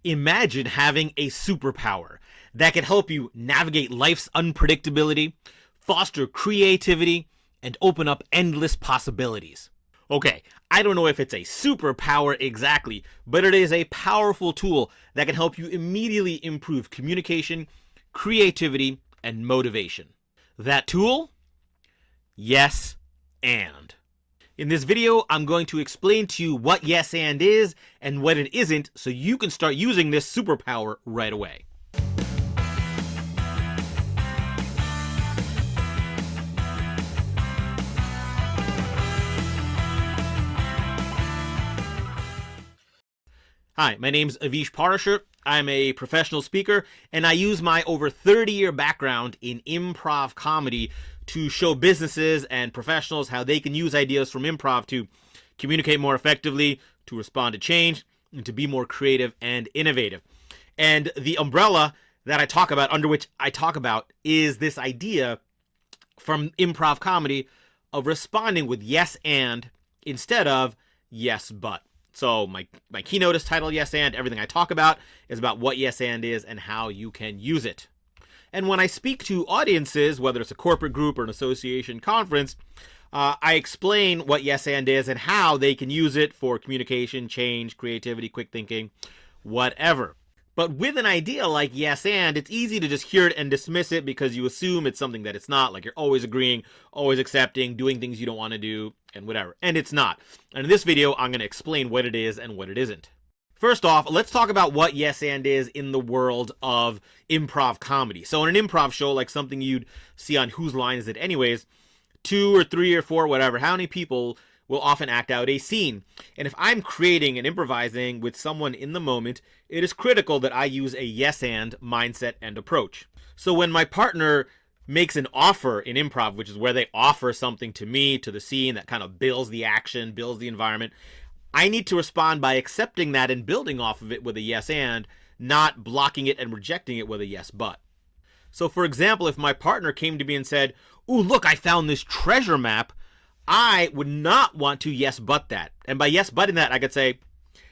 Imagine having a superpower that can help you navigate life's unpredictability, foster creativity, and open up endless possibilities. Okay, I don't know if it's a superpower exactly, but it is a powerful tool that can help you immediately improve communication, creativity, and motivation. That tool? Yes and. In this video, I'm going to explain to you what yes and is and what it isn't so you can start using this superpower right away. Hi, my name's Avish Parashar. I'm a professional speaker, and I use my over 30-year background in improv comedy to show businesses and professionals how they can use ideas from improv to communicate more effectively, to respond to change, and to be more creative and innovative. And the umbrella that I talk about, under which I talk about, is this idea from improv comedy of responding with yes and instead of yes but. So my keynote is titled Yes and. Everything I talk about is about what yes and is and how you can use it. And when I speak to audiences, whether it's a corporate group or an association conference, I explain what yes and is and how they can use it for communication, change, creativity, quick thinking, whatever. But with an idea like yes and, it's easy to just hear it and dismiss it because you assume it's something that it's not, like you're always agreeing, always accepting, doing things you don't want to do, and whatever. And it's not. And in this video, I'm going to explain what it is and what it isn't. First off, let's talk about what yes and is in the world of improv comedy. So in an improv show, like something you'd see on Whose Line Is It Anyways, 2 or 3 or 4, whatever, how many people will often act out a scene. And if I'm creating and improvising with someone in the moment, it is critical that I use a yes and mindset and approach. So when my partner makes an offer in improv, which is where they offer something to me, to the scene, that kind of builds the action, builds the environment, I need to respond by accepting that and building off of it with a yes and, not blocking it and rejecting it with a yes but. So for example, if my partner came to me and said, "Ooh, look, I found this treasure map," I would not want to yes but that. And by yes butting that, I could say,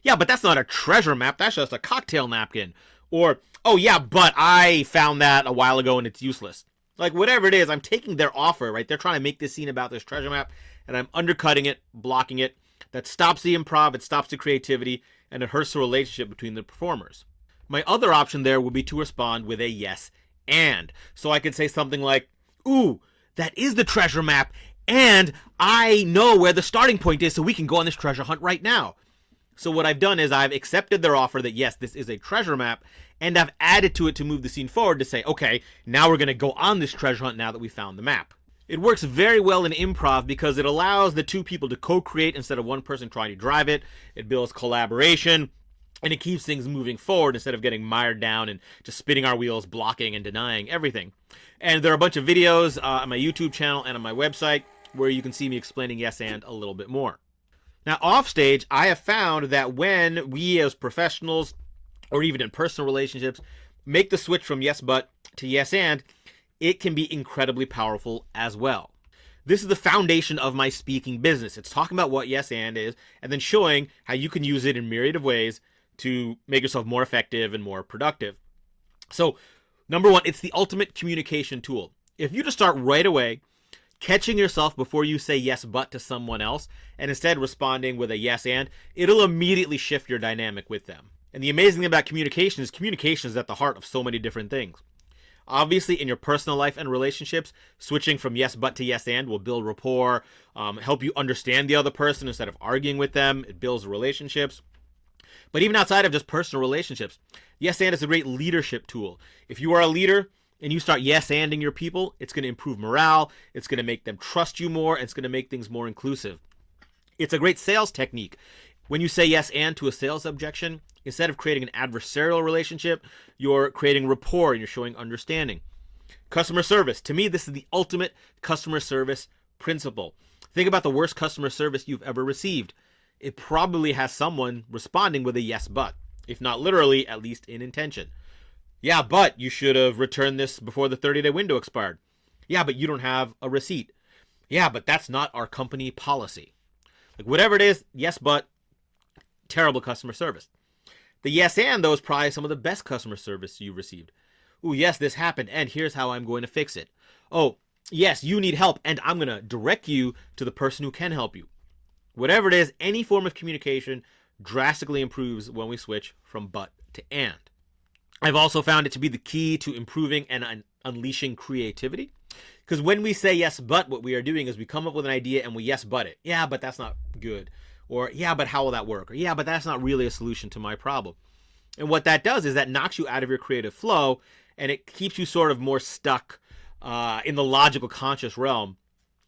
"Yeah, but that's not a treasure map, that's just a cocktail napkin." Or, "Oh yeah, but I found that a while ago and it's useless." Like whatever it is, I'm taking their offer, right? They're trying to make this scene about this treasure map, and I'm undercutting it, blocking it. That stops the improv, it stops the creativity, and it hurts the relationship between the performers. My other option there would be to respond with a yes and. So I could say something like, "Ooh, that is the treasure map, and I know where the starting point is, so we can go on this treasure hunt right now." So what I've done is I've accepted their offer that yes, this is a treasure map, and I've added to it to move the scene forward to say, okay, now we're going to go on this treasure hunt now that we found the map. It works very well in improv because it allows the two people to co-create instead of one person trying to drive it. It builds collaboration, and it keeps things moving forward instead of getting mired down and just spinning our wheels, blocking and denying everything. And there are a bunch of videos on my YouTube channel and on my website where you can see me explaining yes and a little bit more. Now, off stage, I have found that when we as professionals, or even in personal relationships, make the switch from yes but to yes and, it can be incredibly powerful as well. This is the foundation of my speaking business. It's talking about what yes and is, and then showing how you can use it in myriad of ways to make yourself more effective and more productive. So, number one, it's the ultimate communication tool. If you just start right away catching yourself before you say yes but to someone else, and instead responding with a yes and, it'll immediately shift your dynamic with them. And the amazing thing about communication is at the heart of so many different things. Obviously, in your personal life and relationships, switching from yes but to yes and will build rapport, help you understand the other person instead of arguing with them. It builds relationships. But even outside of just personal relationships, yes and is a great leadership tool. If you are a leader and you start yes anding your people, it's going to improve morale, it's going to make them trust you more, and it's going to make things more inclusive. It's a great sales technique. When you say yes and to a sales objection, instead of creating an adversarial relationship, you're creating rapport and you're showing understanding. Customer service. To me, this is the ultimate customer service principle. Think about the worst customer service you've ever received. It probably has someone responding with a yes but, if not literally, at least in intention. "Yeah, but you should have returned this before the 30-day window expired." "Yeah, but you don't have a receipt." "Yeah, but that's not our company policy." Like whatever it is, yes but, terrible customer service. The yes and, though, is probably some of the best customer service you've received. Ooh, yes, this happened, and here's how I'm going to fix it. Oh, yes, you need help, and I'm going to direct you to the person who can help you. Whatever it is, any form of communication drastically improves when we switch from but to and. I've also found it to be the key to improving and unleashing creativity. Because when we say yes, but, what we are doing is we come up with an idea and we yes, but it. Yeah, but that's not good. Or, yeah, but how will that work? Or, yeah, but that's not really a solution to my problem. And what that does is that knocks you out of your creative flow, and it keeps you sort of more stuck in the logical conscious realm.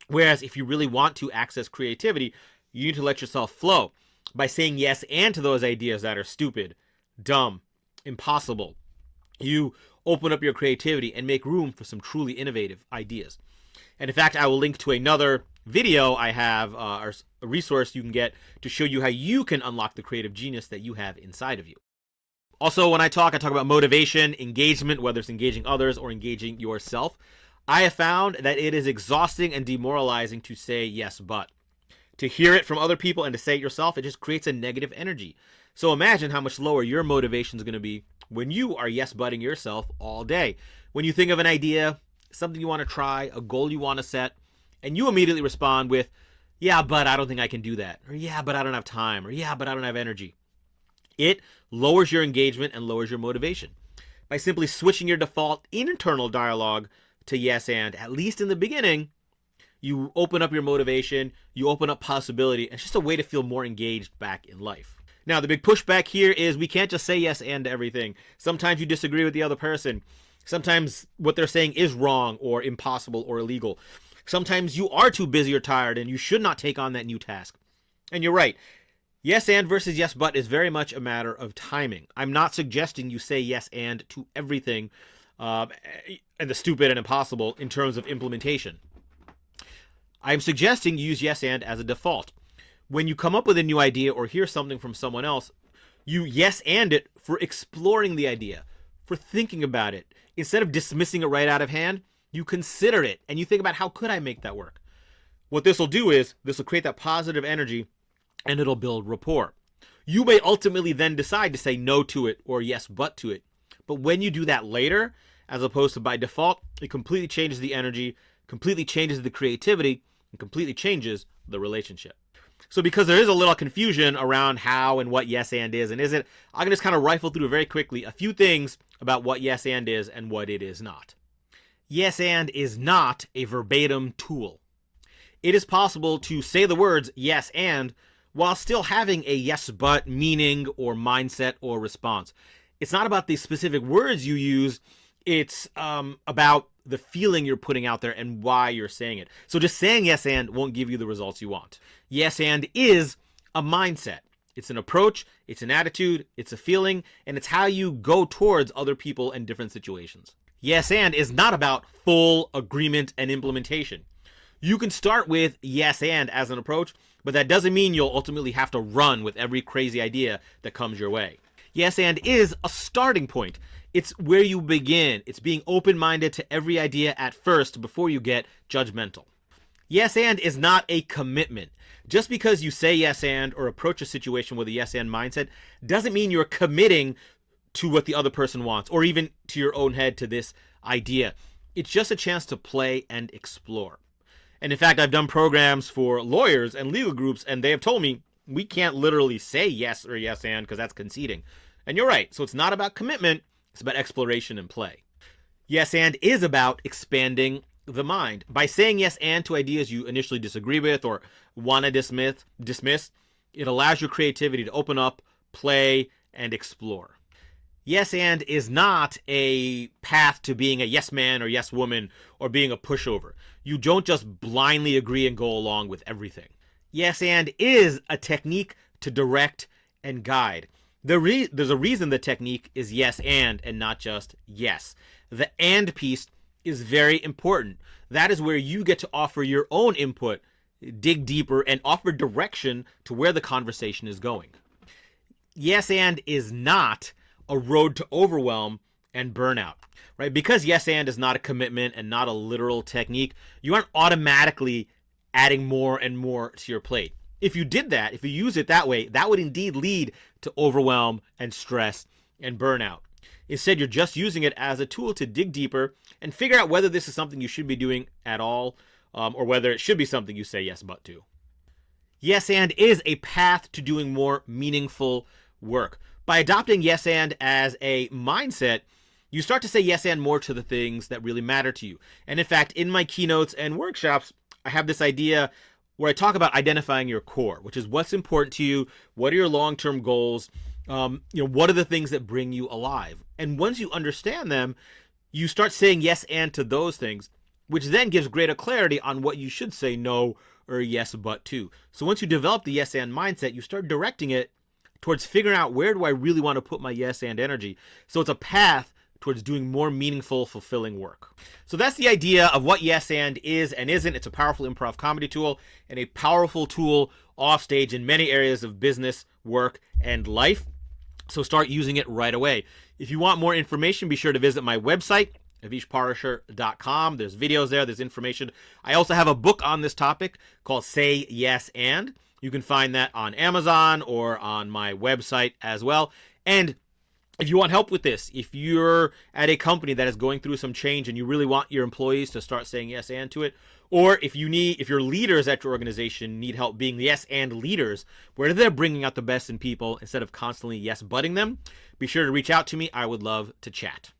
Whereas if you really want to access creativity, you need to let yourself flow by saying yes and to those ideas that are stupid, dumb, impossible. You open up your creativity and make room for some truly innovative ideas. And in fact, I will link to another video I have, or a resource you can get to show you how you can unlock the creative genius that you have inside of you. Also, when I talk about motivation, engagement, whether it's engaging others or engaging yourself. I have found that it is exhausting and demoralizing to say yes, but. To hear it from other people and to say it yourself, it just creates a negative energy. So imagine how much lower your motivation is going to be when you are yes-butting yourself all day. When you think of an idea, something you want to try, a goal you want to set, and you immediately respond with, yeah, but I don't think I can do that. Or yeah, but I don't have time. Or yeah, but I don't have energy. It lowers your engagement and lowers your motivation. By simply switching your default internal dialogue to yes and, at least in the beginning, you open up your motivation, you open up possibility, and it's just a way to feel more engaged back in life. Now, the big pushback here is we can't just say yes and to everything. Sometimes you disagree with the other person. Sometimes what they're saying is wrong or impossible or illegal. Sometimes you are too busy or tired and you should not take on that new task. And you're right. Yes and versus yes but is very much a matter of timing. I'm not suggesting you say yes and to everything and the stupid and impossible in terms of implementation. I'm suggesting you use yes and as a default. When you come up with a new idea or hear something from someone else, you yes and it for exploring the idea, for thinking about it. Instead of dismissing it right out of hand, you consider it and you think about how could I make that work. What this will do is this will create that positive energy and it'll build rapport. You may ultimately then decide to say no to it or yes but to it. But when you do that later, as opposed to by default, it completely changes the energy, completely changes the creativity, and completely changes the relationship. So because there is a little confusion around how and what yes and is and isn't, I'm going to just kind of rifle through very quickly a few things about what yes and is and what it is not. Yes and is not a verbatim tool. It is possible to say the words yes and while still having a yes but meaning or mindset or response. It's not about the specific words you use, it's about the feeling you're putting out there and why you're saying it. So just saying yes and won't give you the results you want. Yes and is a mindset. It's an approach, it's an attitude, it's a feeling, and it's how you go towards other people and different situations. Yes and is not about full agreement and implementation. You can start with yes and as an approach, but that doesn't mean you'll ultimately have to run with every crazy idea that comes your way. Yes and is a starting point. It's where you begin. It's being open-minded to every idea at first before you get judgmental. Yes and is not a commitment. Just because you say yes and or approach a situation with a yes and mindset doesn't mean you're committing to what the other person wants or even to your own head to this idea. It's just a chance to play and explore. And in fact, I've done programs for lawyers and legal groups, and they have told me we can't literally say yes or yes and because that's conceding. And you're right. So it's not about commitment. It's about exploration and play. Yes and is about expanding the mind. By saying yes and to ideas you initially disagree with or want to dismiss, it allows your creativity to open up, play, and explore. Yes and is not a path to being a yes man or yes woman or being a pushover. You don't just blindly agree and go along with everything. Yes and is a technique to direct and guide. There's a reason the technique is yes and not just yes. The and piece is very important. That is where you get to offer your own input, dig deeper, and offer direction to where the conversation is going. Yes and is not a road to overwhelm and burnout, right? Because yes and is not a commitment and not a literal technique, you aren't automatically adding more and more to your plate. If you did that, if you use it that way, that would indeed lead to overwhelm and stress and burnout. Instead, you're just using it as a tool to dig deeper and figure out whether this is something you should be doing at all, or whether it should be something you say yes but to. Yes and is a path to doing more meaningful work. By adopting yes and as a mindset, you start to say yes and more to the things that really matter to you. And in fact, in my keynotes and workshops, I have this idea where I talk about identifying your core, which is what's important to you, what are your long-term goals, what are the things that bring you alive. And once you understand them, you start saying yes and to those things, which then gives greater clarity on what you should say no or yes but to. So once you develop the yes and mindset, you start directing it towards figuring out, where do I really want to put my yes and energy? So it's a path towards doing more meaningful, fulfilling work. So that's the idea of what yes and is and isn't. It's a powerful improv comedy tool and a powerful tool off stage in many areas of business, work, and life. So start using it right away. If you want more information, be sure to visit my website, avishparashar.com. There's videos there, there's information. I also have a book on this topic called Say Yes And. You can find that on Amazon or on my website as well. And if you want help with this, if you're at a company that is going through some change and you really want your employees to start saying yes and to it, or if your leaders at your organization need help being yes and leaders, where they're bringing out the best in people instead of constantly yes butting them, be sure to reach out to me. I would love to chat.